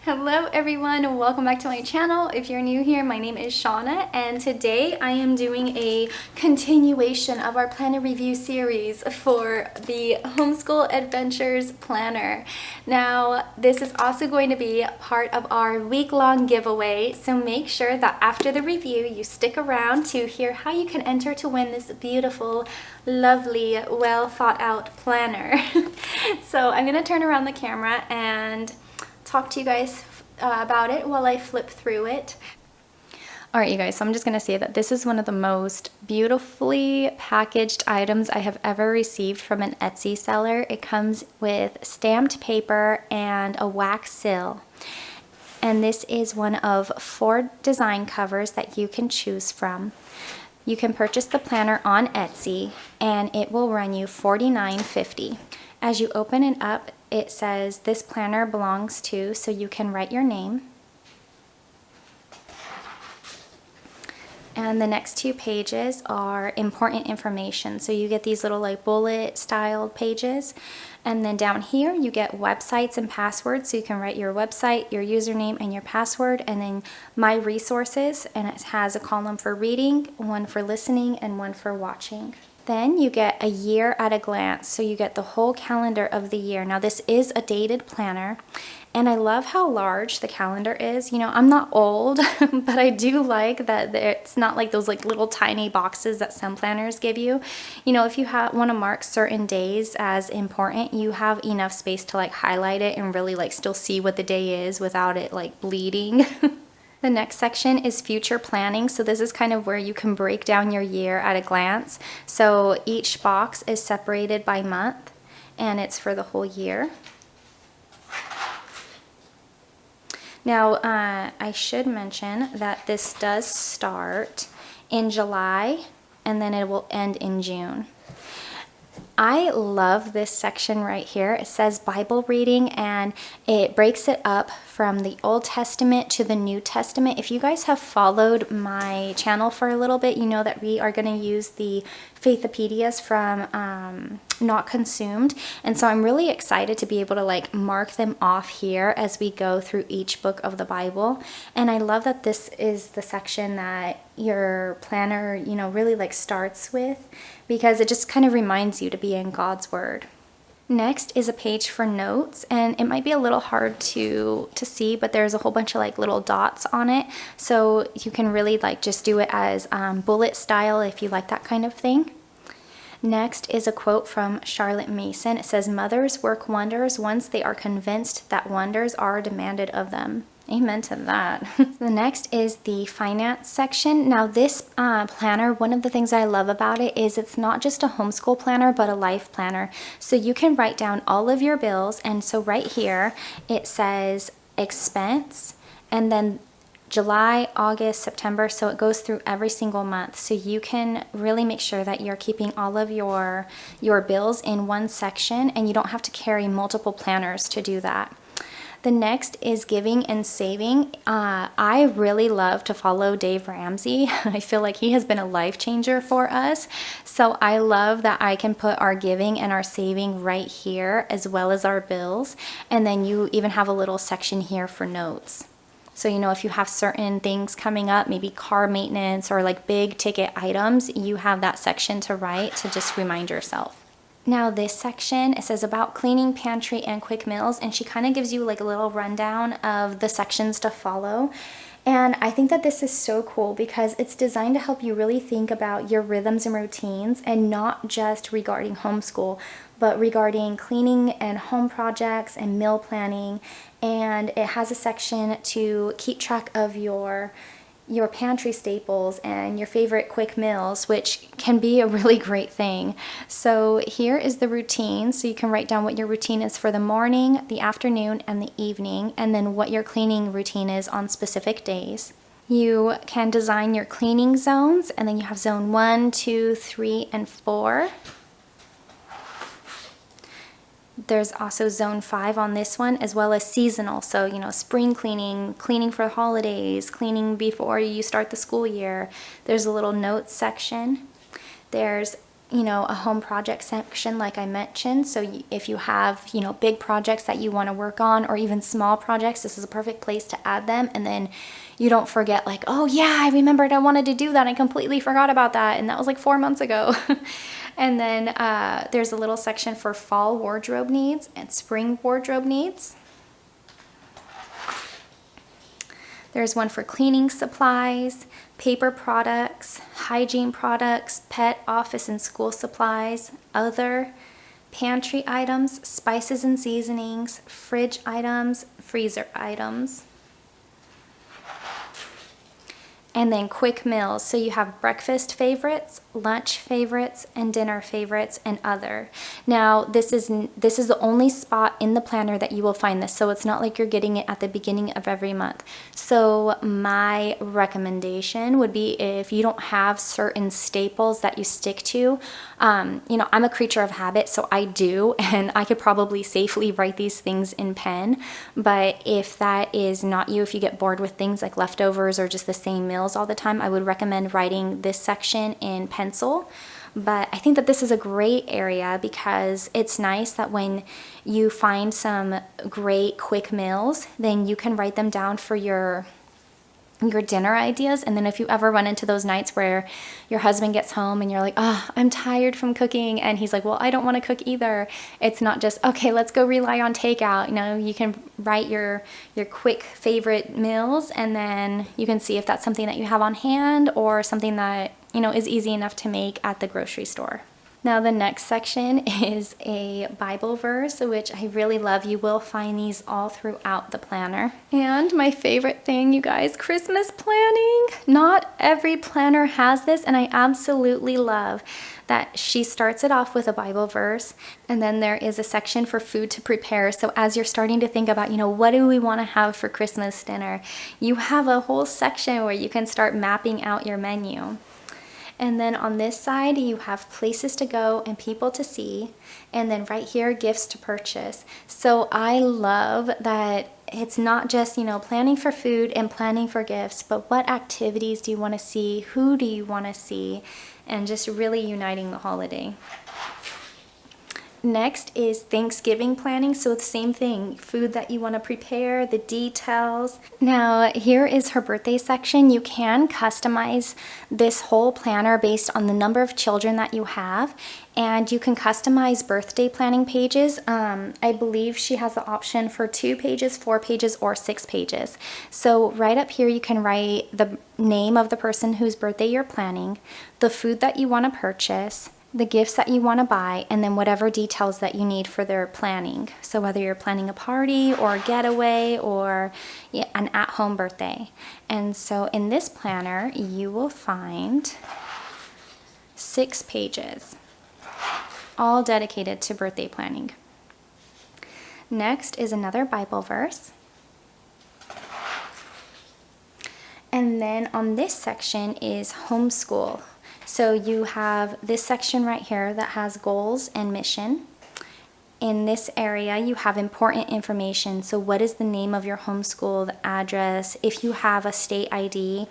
Hello everyone, welcome back to my channel. If you're new here, my name is Shauna, and today I am doing a continuation of our planner review series for the Homeschool Adventures Planner. Now, this is also going to be part of our week-long giveaway, so make sure that after the review you stick around to hear how you can enter to win this beautiful, lovely, well thought out planner. So I'm going to turn around the camera and talk to you guys about it while I flip through it. Alright you guys, so I'm just going to say that this is one of the most beautifully packaged items I have ever received from an Etsy seller. It comes with stamped paper and a wax seal. And this is one of 4 design covers that you can choose from. You can purchase the planner on Etsy and it will run you $49.50. As you open it up, it says this planner belongs to, so you can write your name. And the next 2 pages are important information. So you get these little like bullet styled pages. And then down here you get websites and passwords. So you can write your website, your username, and your password. And then my resources, and it has a column for reading, one for listening, and one for watching. Then you get a year at a glance, so you get the whole calendar of the year. Now this is a dated planner, and I love how large the calendar is. You know, I'm not old, but I do like that it's not like those like little tiny boxes that some planners give you. You know, if you want to mark certain days as important, you have enough space to like highlight it and really like still see what the day is without it like bleeding. The next section is future planning. So this is kind of where you can break down your year at a glance. So each box is separated by month and it's for the whole year. Now, I should mention that this does start in July and then it will end in June. I love this section right here. It says Bible reading and it breaks it up from the Old Testament to the New Testament. If you guys have followed my channel for a little bit, you know that we are going to use the Faithopedias from Not Consumed. And so I'm really excited to be able to like mark them off here as we go through each book of the Bible. And I love that this is the section that your planner, you know, really like starts with, because it just kind of reminds you to be in God's Word. Next is a page for notes, and it might be a little hard to see, but there's a whole bunch of like little dots on it, so you can really like just do it as bullet style if you like that kind of thing. Next is a quote from Charlotte Mason. It says, "Mothers work wonders once they are convinced that wonders are demanded of them." Amen to that. The next is the finance section. Now this planner, one of the things I love about it is it's not just a homeschool planner, but a life planner. So you can write down all of your bills. And so right here, it says expense, and then July, August, September, so it goes through every single month. So you can really make sure that you're keeping all of your bills in one section, and you don't have to carry multiple planners to do that. The next is giving and saving. I really love to follow Dave Ramsey. I feel like he has been a life changer for us. So I love that I can put our giving and our saving right here, as well as our bills. And then you even have a little section here for notes. So, you know, if you have certain things coming up, maybe car maintenance or like big ticket items, you have that section to write to just remind yourself. Now this section, it says about cleaning, pantry, and quick meals, and she kind of gives you like a little rundown of the sections to follow. And I think that this is so cool because it's designed to help you really think about your rhythms and routines, and not just regarding homeschool, but regarding cleaning and home projects and meal planning. And it has a section to keep track of your pantry staples and your favorite quick meals, which can be a really great thing. So here is the routine. So you can write down what your routine is for the morning, the afternoon, and the evening, and then what your cleaning routine is on specific days. You can design your cleaning zones, and then you have zone 1, 2, 3, and 4. There's also zone 5 on this one, as well as seasonal. So, you know, spring cleaning, cleaning for holidays, cleaning before you start the school year. There's a little notes section. There's a home project section like I mentioned. So if you have, big projects that you want to work on, or even small projects, this is a perfect place to add them. And then you don't forget like, oh yeah, I remembered I wanted to do that. I completely forgot about that. And that was like 4 months ago. And then there's a little section for fall wardrobe needs and spring wardrobe needs. There's one for cleaning supplies, paper products, hygiene products, pet, office, and school supplies, other, pantry items, spices and seasonings, fridge items, freezer items. And then quick meals. So you have breakfast favorites, lunch favorites, and dinner favorites, and other. Now, this is the only spot in the planner that you will find this. So it's not like you're getting it at the beginning of every month. So my recommendation would be, if you don't have certain staples that you stick to, I'm a creature of habit, so I do, and I could probably safely write these things in pen. But if that is not you, if you get bored with things like leftovers or just the same meal all the time, I would recommend writing this section in pencil. But I think that this is a great area because it's nice that when you find some great quick meals, then you can write them down for your dinner ideas. And then if you ever run into those nights where your husband gets home and you're like, oh, I'm tired from cooking, and he's like, well, I don't want to cook either, it's not just, okay, let's go rely on takeout. You can write your quick favorite meals, and then you can see if that's something that you have on hand or something that is easy enough to make at the grocery store. Now the next section is a Bible verse, which I really love. You will find these all throughout the planner. And my favorite thing, you guys, Christmas planning. Not every planner has this, and I absolutely love that she starts it off with a Bible verse, and then there is a section for food to prepare. So as you're starting to think about, what do we want to have for Christmas dinner, you have a whole section where you can start mapping out your menu. And then on this side, you have places to go and people to see. And then right here, gifts to purchase. So I love that it's not just, planning for food and planning for gifts, but what activities do you want to see? Who do you want to see? And just really uniting the holiday. Next is Thanksgiving planning. So the same thing, food that you want to prepare, the details. Now here is her birthday section. You can customize this whole planner based on the number of children that you have, and you can customize birthday planning pages. I believe she has the option for 2 pages, 4 pages, or 6 pages. So right up here you can write the name of the person whose birthday you're planning, the food that you want to purchase, the gifts that you want to buy, and then whatever details that you need for their planning. So whether you're planning a party or a getaway or an at-home birthday. And so in this planner, you will find 6 pages, all dedicated to birthday planning. Next is another Bible verse. And then on this section is homeschool. So you have this section right here that has goals and mission. In this area, you have important information. So what is the name of your homeschool, the address, if you have a state ID,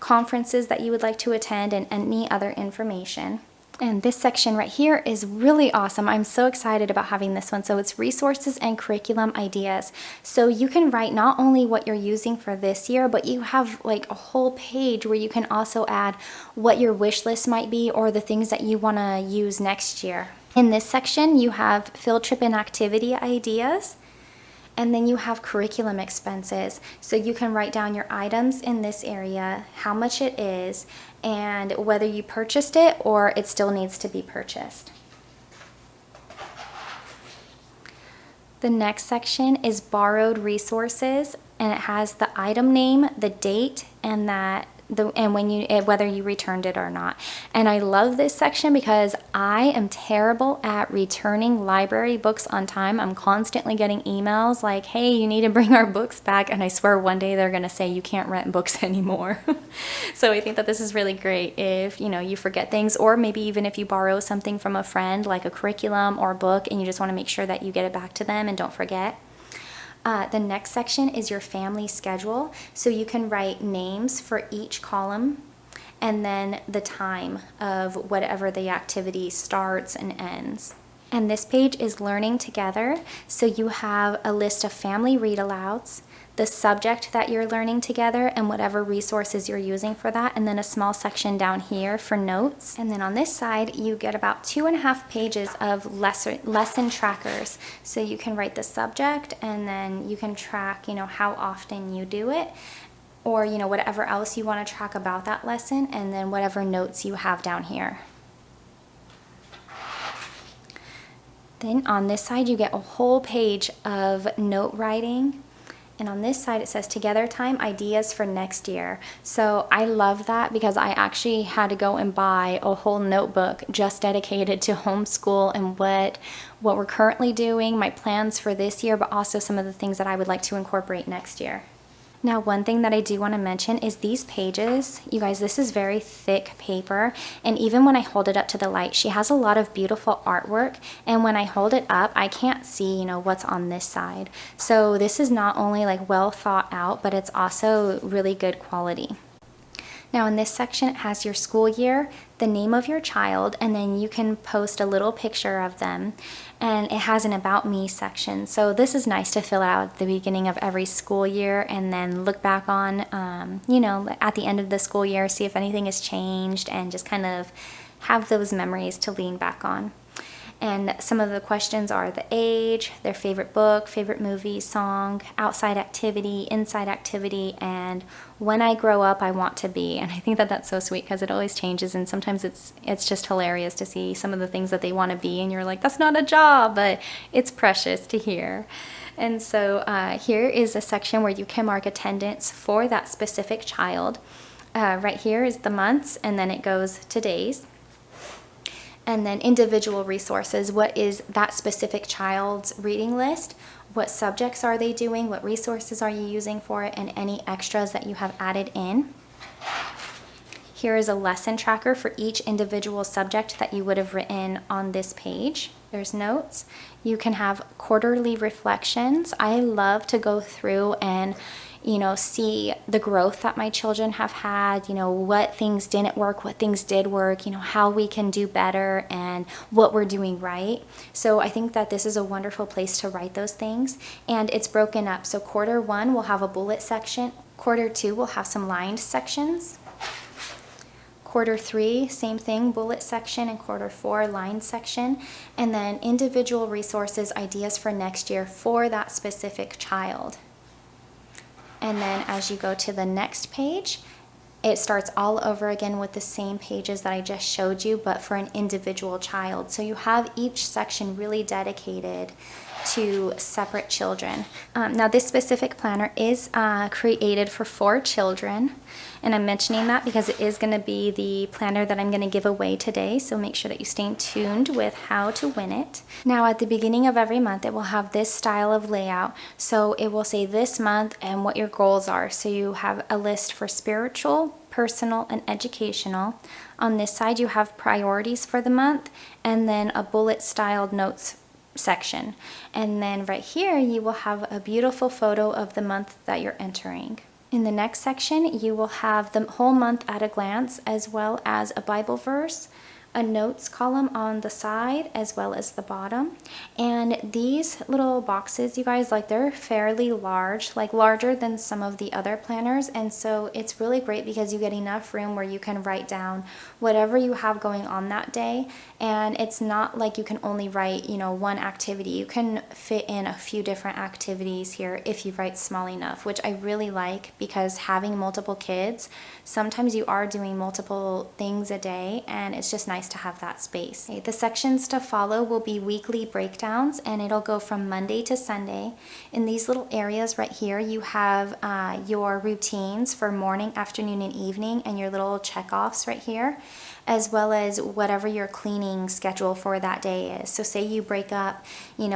conferences that you would like to attend, and any other information. And this section right here is really awesome. I'm so excited about having this one. So it's resources and curriculum ideas. So you can write not only what you're using for this year, but you have like a whole page where you can also add what your wish list might be or the things that you want to use next year. In this section, you have field trip and activity ideas. And then you have curriculum expenses. So you can write down your items in this area, how much it is, and whether you purchased it or it still needs to be purchased. The next section is borrowed resources, and it has the item name, the date, and whether you returned it or not. And I love this section because I am terrible at returning library books on time. I'm constantly getting emails like, hey, you need to bring our books back, and I swear one day they're gonna say you can't rent books anymore. So I think that this is really great if you forget things, or maybe even if you borrow something from a friend like a curriculum or a book and you just want to make sure that you get it back to them and don't forget. The next section is your family schedule. So you can write names for each column, and then the time of whatever the activity starts and ends. And this page is learning together. So you have a list of family read alouds, the subject that you're learning together and whatever resources you're using for that, and then a small section down here for notes. And then on this side, you get about 2.5 pages of lesson trackers. So you can write the subject and then you can track, how often you do it, or, whatever else you want to track about that lesson, and then whatever notes you have down here. Then on this side, you get a whole page of note writing. And on this side, it says Together Time Ideas for Next Year. So I love that because I actually had to go and buy a whole notebook just dedicated to homeschool and what we're currently doing, my plans for this year, but also some of the things that I would like to incorporate next year. Now, one thing that I do want to mention is these pages. You guys, this is very thick paper, and even when I hold it up to the light, she has a lot of beautiful artwork, and when I hold it up, I can't see, what's on this side. So this is not only like well thought out, but it's also really good quality. Now in this section, it has your school year, the name of your child, and then you can post a little picture of them. And it has an About Me section. So this is nice to fill out at the beginning of every school year and then look back on, at the end of the school year, see if anything has changed and just kind of have those memories to lean back on. And some of the questions are the age, their favorite book, favorite movie, song, outside activity, inside activity, and when I grow up, I want to be. And I think that that's so sweet because it always changes, and sometimes it's just hilarious to see some of the things that they want to be, and you're like, that's not a job, but it's precious to hear. And so here is a section where you can mark attendance for that specific child. Right here is the months, and then it goes to days. And then individual resources. What is that specific child's reading list? What subjects are they doing? What resources are you using for it? And any extras that you have added in. Here is a lesson tracker for each individual subject that you would have written on this page. There's notes. You can have quarterly reflections. I love to go through and see the growth that my children have had, what things didn't work, what things did work, how we can do better and what we're doing right. So I think that this is a wonderful place to write those things. And it's broken up. So quarter 1 will have a bullet section. Quarter 2 will have some lined sections. Quarter 3, same thing, bullet section, and quarter 4, lined section. And then individual resources, ideas for next year for that specific child. And then as you go to the next page, it starts all over again with the same pages that I just showed you, but for an individual child. So you have each section really dedicated to separate children. Now this specific planner is created for 4 children, and I'm mentioning that because it is going to be the planner that I'm going to give away today, so make sure that you stay tuned with how to win it. Now at the beginning of every month, it will have this style of layout, so it will say this month and what your goals are. So you have a list for spiritual, personal, and educational. On this side you have priorities for the month, and then a bullet styled notes section. And then right here you will have a beautiful photo of the month that you're entering. In the next section you will have the whole month at a glance, as well as a Bible verse, a notes column on the side as well as the bottom. And these little boxes, you guys, they're fairly large, larger than some of the other planners, and so it's really great because you get enough room where you can write down whatever you have going on that day. And it's not like you can only write one activity. You can fit in a few different activities here if you write small enough, which I really like, because having multiple kids, sometimes you are doing multiple things a day, and it's just nice to have that space. Okay, the sections to follow will be weekly breakdowns, and it'll go from Monday to Sunday. In these little areas right here, you have your routines for morning, afternoon, and evening, and your little check-offs right here, as well as whatever your cleaning schedule for that day is. So say you break up,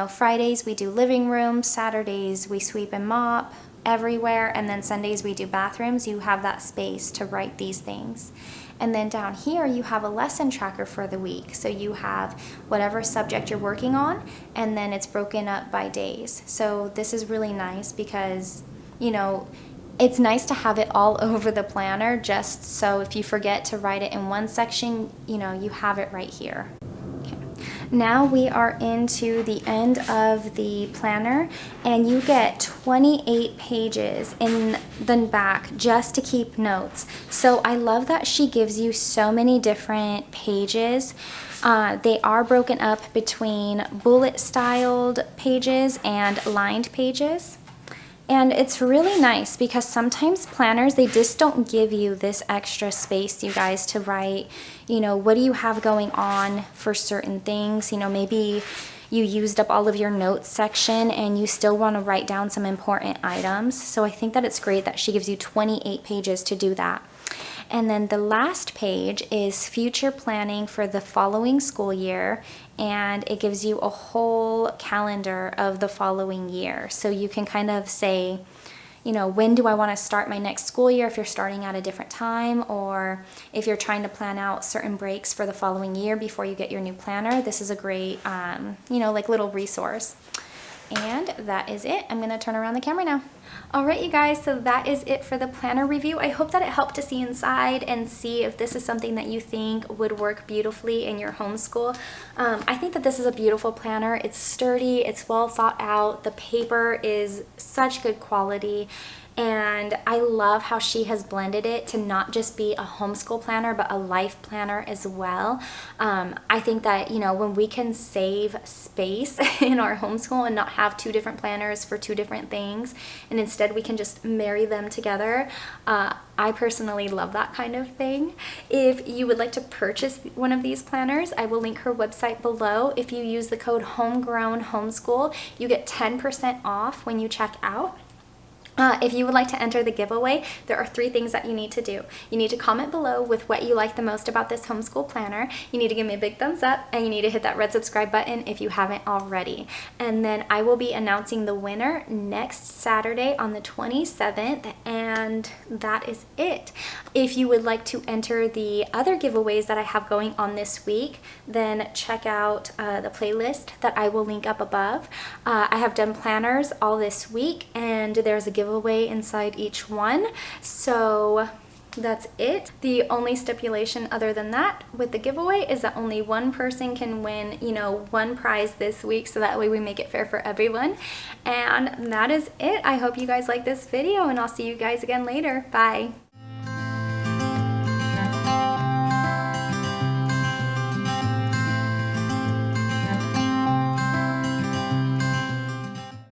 Fridays we do living room, Saturdays we sweep and mop everywhere, and then Sundays we do bathrooms. You have that space to write these things. And then down here you have a lesson tracker for the week. So you have whatever subject you're working on, and then it's broken up by days. So this is really nice because, It's nice to have it all over the planner, just so if you forget to write it in one section, you know, you have it right here. Now we are into the end of the planner, and you get 28 pages in the back just to keep notes. So I love that she gives you so many different pages. They are broken up between bullet styled pages and lined pages. And it's really nice because sometimes planners, they just don't give you this extra space, you guys, to write, you know, what do you have going on for certain things. You know, maybe you used up all of your notes section and you still want to write down some important items. So I think that it's great that she gives you 28 pages to do that. And then the last page is future planning for the following school year, and it gives you a whole calendar of the following year. So you can kind of say, you know, when do I want to start my next school year if you're starting at a different time, or if you're trying to plan out certain breaks for the following year before you get your new planner. This is a great, you know, like little resource. And that is it. I'm going to turn around the camera now. All right, you guys, so that is it for the planner review. I hope that it helped to see inside and see if this is something that you think would work beautifully in your homeschool. I think that this is a beautiful planner. It's sturdy, it's well thought out, the paper is such good quality, and I love how she has blended it to not just be a homeschool planner, but a life planner as well. I think that, you know, when we can save space in our homeschool and not have two different planners for two different things, and instead we can just marry them together, I personally love that kind of thing. If you would like to purchase one of these planners, I will link her website below. If you use the code HOMEGROWNHOMESCHOOL, you get 10% off when you check out. If you would like to enter the giveaway, there are 3 things that you need to do. You need to comment below with what you like the most about this homeschool planner. You need to give me a big thumbs up, and you need to hit that red subscribe button if you haven't already. And then I will be announcing the winner next Saturday on the 27th, and that is it. If you would like to enter the other giveaways that I have going on this week, then check out the playlist that I will link up above. I have done planners all this week, and there's a giveaway inside each one. So that's it. The only stipulation other than that with the giveaway is that only one person can win, you know, one prize this week, so that way we make it fair for everyone. And that is it. I hope you guys like this video, and I'll see you guys again later. Bye.